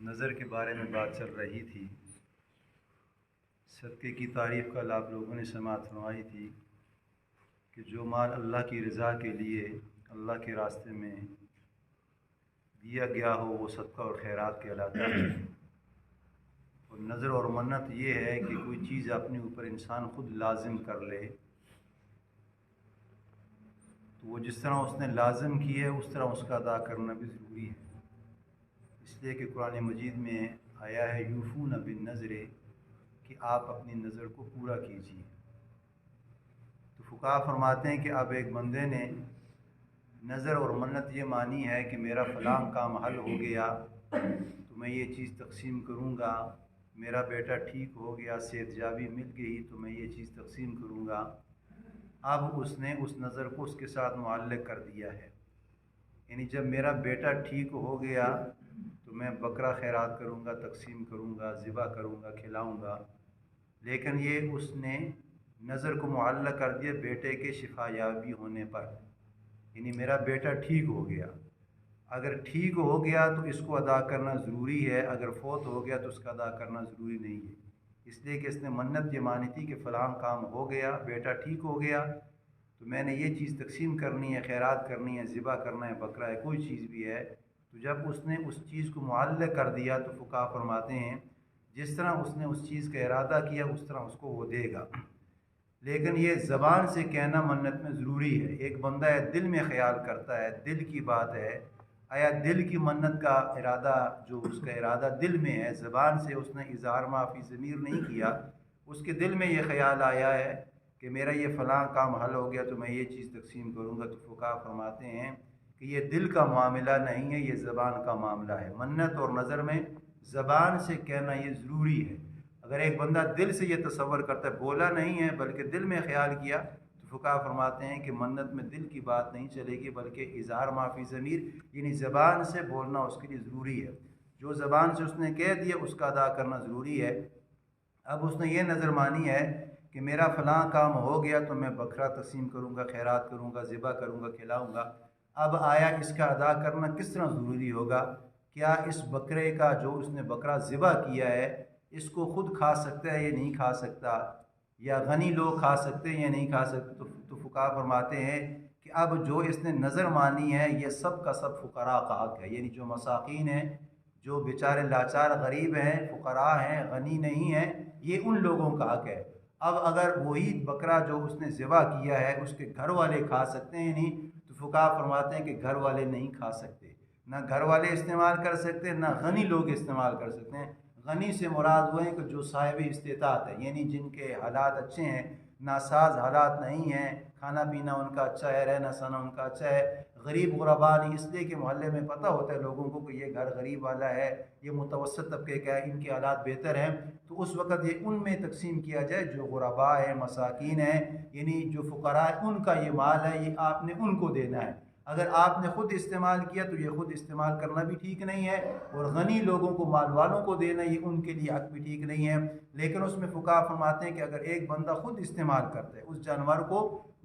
نظر کے بارے میں بات چل رہی تھی۔ صدقے کی تعریف کل آپ لوگوں نے سماعت فرمائی تھی کہ جو مال اللہ کی رضا کے لیے اللہ کے راستے میں دیا گیا ہو وہ صدقہ اور خیرات کہلاتا ہے۔ اور نظر اور منت یہ ہے کہ کوئی چیز اپنے اوپر انسان خود لازم کر لے، تو وہ جس طرح اس نے لازم کی ہے اس طرح اس کا ادا کرنا بھی ضروری ہے۔ اس لیے کہ قرآن مجید میں آیا ہے یوفون بالنذر، کہ آپ اپنی نظر کو پورا کیجیے۔ تو فقہا فرماتے ہیں کہ اب ایک بندے نے نظر اور منت یہ مانی ہے کہ میرا فلاں کام حل ہو گیا تو میں یہ چیز تقسیم کروں گا، میرا بیٹا ٹھیک ہو گیا، صحت یابی مل گئی تو میں یہ چیز تقسیم کروں گا۔ اب اس نے اس نظر کو اس کے ساتھ معلق کر دیا ہے، یعنی جب میرا بیٹا ٹھیک ہو گیا تو میں بکرا خیرات کروں گا، تقسیم کروں گا، ذبح کروں گا، کھلاؤں گا۔ لیکن یہ اس نے نظر کو معلق کر دیا بیٹے کے شفا یابی ہونے پر، یعنی میرا بیٹا ٹھیک ہو گیا، اگر ٹھیک ہو گیا تو اس کو ادا کرنا ضروری ہے، اگر فوت ہو گیا تو اس کا ادا کرنا ضروری نہیں ہے۔ اس لیے کہ اس نے منت یہ مانی تھی کہ فلاں کام ہو گیا، بیٹا ٹھیک ہو گیا تو میں نے یہ چیز تقسیم کرنی ہے، خیرات کرنی ہے، ذبح کرنا ہے، بکرا ہے، کوئی چیز بھی ہے۔ تو جب اس نے اس چیز کو معلق کر دیا تو فقہا فرماتے ہیں جس طرح اس نے اس چیز کا ارادہ کیا اس طرح اس کو وہ دے گا۔ لیکن یہ زبان سے کہنا منت میں ضروری ہے۔ ایک بندہ ہے دل میں خیال کرتا ہے، دل کی بات ہے، آیا دل کی منت کا ارادہ، جو اس کا ارادہ دل میں ہے، زبان سے اس نے اظہار ما فی ضمیر نہیں کیا، اس کے دل میں یہ خیال آیا ہے کہ میرا یہ فلاں کام حل ہو گیا تو میں یہ چیز تقسیم کروں گا، تو فقہا فرماتے ہیں کہ یہ دل کا معاملہ نہیں ہے، یہ زبان کا معاملہ ہے۔ منت اور نظر میں زبان سے کہنا یہ ضروری ہے۔ اگر ایک بندہ دل سے یہ تصور کرتا ہے، بولا نہیں ہے بلکہ دل میں خیال کیا، تو فقہا فرماتے ہیں کہ منت میں دل کی بات نہیں چلے گی بلکہ اظہار ما فی ضمیر، یعنی زبان سے بولنا اس کے لیے ضروری ہے۔ جو زبان سے اس نے کہہ دیا اس کا ادا کرنا ضروری ہے۔ اب اس نے یہ نظر مانی ہے کہ میرا فلاں کام ہو گیا تو میں بکرا تقسیم کروں گا، خیرات کروں گا، ذبح کروں گا، کھلاؤں گا۔ اب آیا اس کا ادا کرنا کس طرح ضروری ہوگا؟ کیا اس بکرے کا جو اس نے بکرا ذبح کیا ہے اس کو خود کھا سکتا ہے یا نہیں کھا سکتا، یا غنی لوگ کھا سکتے ہیں یا نہیں کھا سکتے؟ تو فقہا فرماتے ہیں کہ اب جو اس نے نظر مانی ہے یہ سب کا سب فقراء کا حق ہے، یعنی جو مساکین ہیں، جو بیچارے لاچار غریب ہیں، فقراء ہیں، غنی نہیں ہیں، یہ ان لوگوں کا حق ہے۔ اب اگر وہی بکرا جو اس نے ذبح کیا ہے اس کے گھر والے کھا سکتے ہیں نہیں، تو فقہا فرماتے ہیں کہ گھر والے نہیں کھا سکتے، نہ گھر والے استعمال کر سکتے، نہ غنی لوگ استعمال کر سکتے ہیں۔ غنی سے مراد وہ ہیں کہ جو صاحب استطاعت ہے، یعنی جن کے حالات اچھے ہیں، ناساز حالات نہیں ہیں، کھانا پینا ان کا اچھا ہے، رہنا سہنا ان کا اچھا ہے۔ غریب غربا نہیں، اس لیے کہ محلے میں پتہ ہوتا ہے لوگوں کو کہ یہ گھر غریب والا ہے، یہ متوسط طبقے کا ہے، ان کے حالات بہتر ہیں، تو اس وقت یہ ان میں تقسیم کیا جائے جو غربا ہیں، مساکین ہیں، یعنی جو فقراء ہیں، ان کا یہ مال ہے، یہ آپ نے ان کو دینا ہے۔ اگر آپ نے خود استعمال کیا تو یہ خود استعمال کرنا بھی ٹھیک نہیں ہے، اور غنی لوگوں کو، مال والوں کو دینا یہ ان کے لیے حق بھی ٹھیک نہیں ہے۔ لیکن اس میں فقہا فرماتے ہیں کہ اگر ایک بندہ خود استعمال کرتا ہے اس جانور کو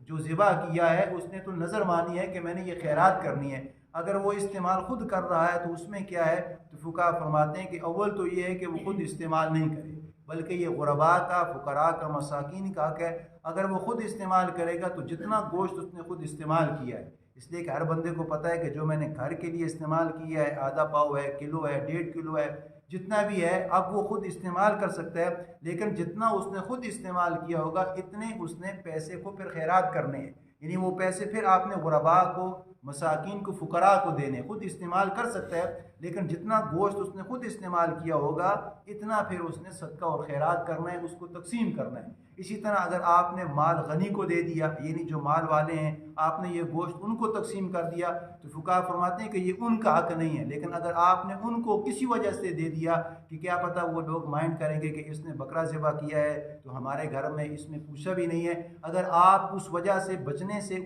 جو ذبح کیا ہے، اس نے تو نظر مانی ہے کہ میں نے یہ خیرات کرنی ہے، اگر وہ استعمال خود کر رہا ہے تو اس میں کیا ہے؟ تو فقہا فرماتے ہیں کہ اول تو یہ ہے کہ وہ خود استعمال نہیں کرے، بلکہ یہ غرباء کا، فقراء کا، مساکین کا حق ہے۔ اگر وہ خود استعمال کرے گا تو جتنا گوشت اس نے خود استعمال کیا ہے، اس لیے کہ ہر بندے کو پتہ ہے کہ جو میں نے گھر کے لیے استعمال کیا ہے آدھا پاؤ ہے، کلو ہے، 1.5 کلو ہے، جتنا بھی ہے، اب وہ خود استعمال کر سکتا ہے، لیکن جتنا اس نے خود استعمال کیا ہوگا اتنے اس نے پیسے کو پھر خیرات کرنے ہیں، یعنی وہ پیسے پھر آپ نے غرباء کو، مساکین کو، فقراء کو دینے۔ خود استعمال کر سکتا ہے لیکن جتنا گوشت اس نے خود استعمال کیا ہوگا اتنا پھر اس نے صدقہ اور خیرات کرنا ہے، اس کو تقسیم کرنا ہے۔ اسی طرح اگر آپ نے مال غنی کو دے دیا، یعنی جو مال والے ہیں، آپ نے یہ گوشت ان کو تقسیم کر دیا، تو فقہا فرماتے ہیں کہ یہ ان کا حق نہیں ہے۔ لیکن اگر آپ نے ان کو کسی وجہ سے دے دیا کہ کیا پتہ وہ لوگ مائنڈ کریں گے کہ اس نے بکرا ذبح کیا ہے تو ہمارے گھر میں اس میں پوچھا بھی نہیں ہے، اگر آپ اس وجہ سے بچنے سے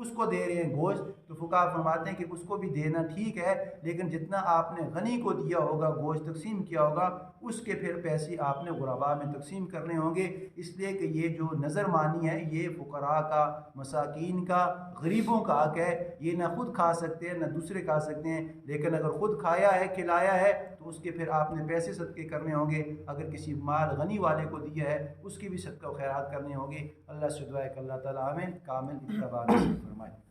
اس کو دے رہے ہیں گوشت، تو فقہا فرماتے ہیں کہ اس کو بھی دینا ٹھیک ہے، لیکن جتنا آپ نے غنی کو دیا ہوگا، گوشت تقسیم کیا ہوگا، اس کے پھر پیسے آپ نے غرباء میں تقسیم کرنے ہوں گے، اس لیے کہ یہ جو نظر مانی ہے یہ فقراء کا، مساکین کا، غریبوں کا حق ہے، یہ نہ خود کھا سکتے ہیں نہ دوسرے کھا سکتے ہیں، لیکن اگر خود کھایا ہے، کھلایا ہے، تو اس کے پھر آپ نے پیسے صدقے کرنے ہوں گے، اگر کسی مال غنی والے کو دیا ہے اس کی بھی صدقہ و خیرات کرنے ہوں گے۔ اللہ سے دعا ہے کہ اللہ تعالیٰ ہمیں کامل اتباع نصیب فرمائے۔